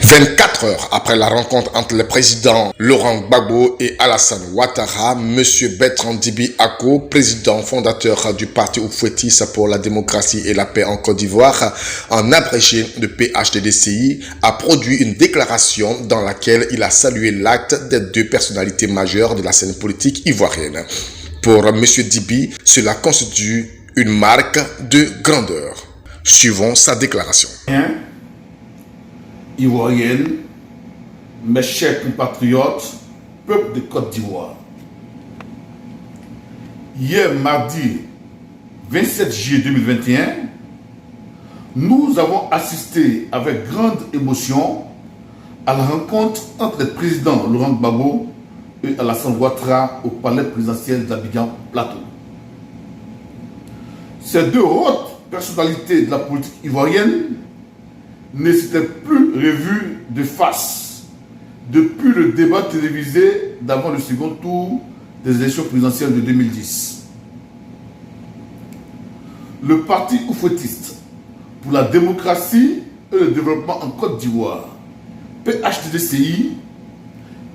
24 heures après la rencontre entre le président Laurent Gbagbo et Alassane Ouattara, M. Bertrand Dibi Ako, président fondateur du parti Oufouettis pour la démocratie et la paix en Côte d'Ivoire, en abrégé de PHDDCI, a produit une déclaration dans laquelle il a salué l'acte des deux personnalités majeures de la scène politique ivoirienne. Pour M. Dibi, cela constitue une marque de grandeur. Suivons sa déclaration. Ivoirienne, mes chers compatriotes, peuple de Côte d'Ivoire. Hier, mardi 27 juillet 2021, nous avons assisté avec grande émotion à la rencontre entre le président Laurent Gbagbo et Alassane Ouattara au palais présidentiel d'Abidjan Plateau. Ces deux hautes personnalités de la politique ivoirienne ne s'étaient plus revues de face depuis le débat télévisé d'avant le second tour des élections présidentielles de 2010. Le parti oufouettiste pour la démocratie et le développement en Côte d'Ivoire, PHDDCI,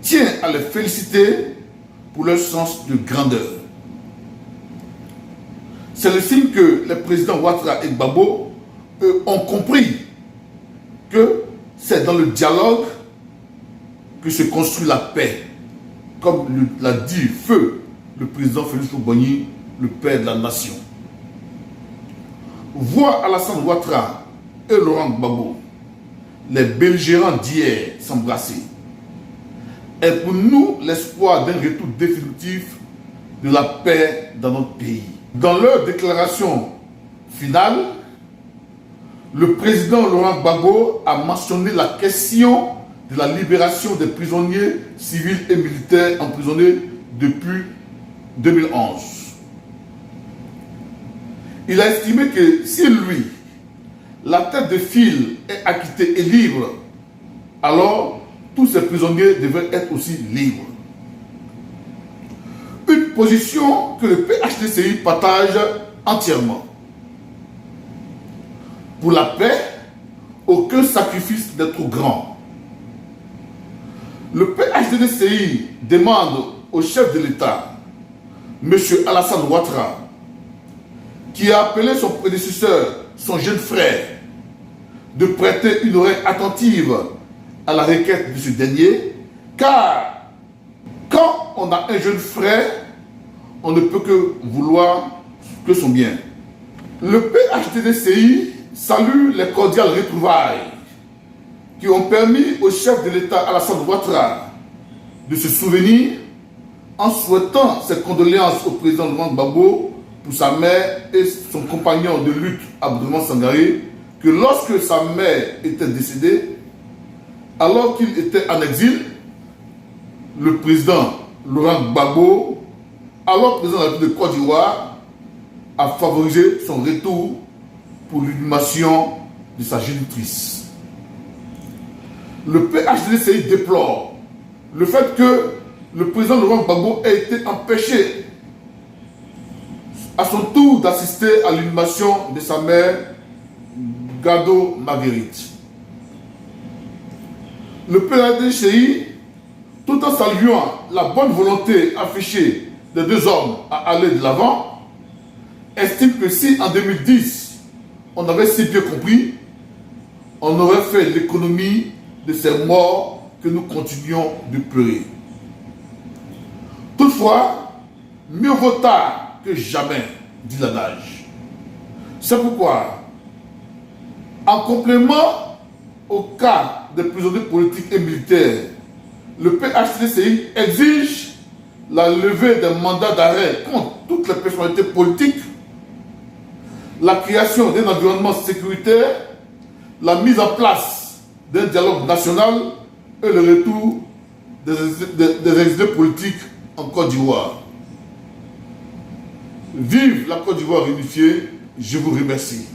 tient à les féliciter pour leur sens de grandeur. C'est le signe que les présidents Ouattara et Gbagbo ont compris que c'est dans le dialogue que se construit la paix, comme l'a dit feu le président Félix Houphouët-Boigny, le père de la nation. Voir Alassane Ouattara et Laurent Gbagbo, les belligérants d'hier, s'embrasser, est pour nous l'espoir d'un retour définitif de la paix dans notre pays. Dans leur déclaration finale, le président Laurent Gbagbo a mentionné la question de la libération des prisonniers civils et militaires emprisonnés depuis 2011. Il a estimé que si lui, la tête de file, est acquitté et libre, alors tous ces prisonniers devraient être aussi libres. Une position que le PHDCI partage entièrement. Pour la paix, aucun sacrifice n'est trop grand. Le PHDDCI demande au chef de l'État, M. Alassane Ouattara, qui a appelé son prédécesseur, son jeune frère, de prêter une oreille attentive à la requête de ce dernier, car quand on a un jeune frère, on ne peut que vouloir que son bien. Le PHDDCI salue les cordiales retrouvailles qui ont permis au chef de l'État Alassane Ouattara de se souvenir en souhaitant ses condoléances au président Laurent Gbagbo pour sa mère et son compagnon de lutte Abdourahmane Sangaré, que lorsque sa mère était décédée, alors qu'il était en exil, le président Laurent Gbagbo, alors président de la République de Côte d'Ivoire, a favorisé son retour pour l'inhumation de sa génitrice. Le PHDDCI déplore le fait que le président Laurent Gbagbo ait été empêché à son tour d'assister à l'inhumation de sa mère, Gado Marguerite. Le PHDDCI, tout en saluant la bonne volonté affichée des deux hommes à aller de l'avant, estime que si en 2010, on avait si bien compris, on aurait fait l'économie de ces morts que nous continuons de pleurer. Toutefois, mieux vaut tard que jamais, dit l'adage. C'est pourquoi, en complément au cas des prisonniers politiques et militaires, le PHDDCI exige la levée des mandats d'arrêt contre toutes les personnalités politiques, la création d'un environnement sécuritaire, la mise en place d'un dialogue national et le retour des exilés politiques en Côte d'Ivoire. Vive la Côte d'Ivoire unifiée, je vous remercie.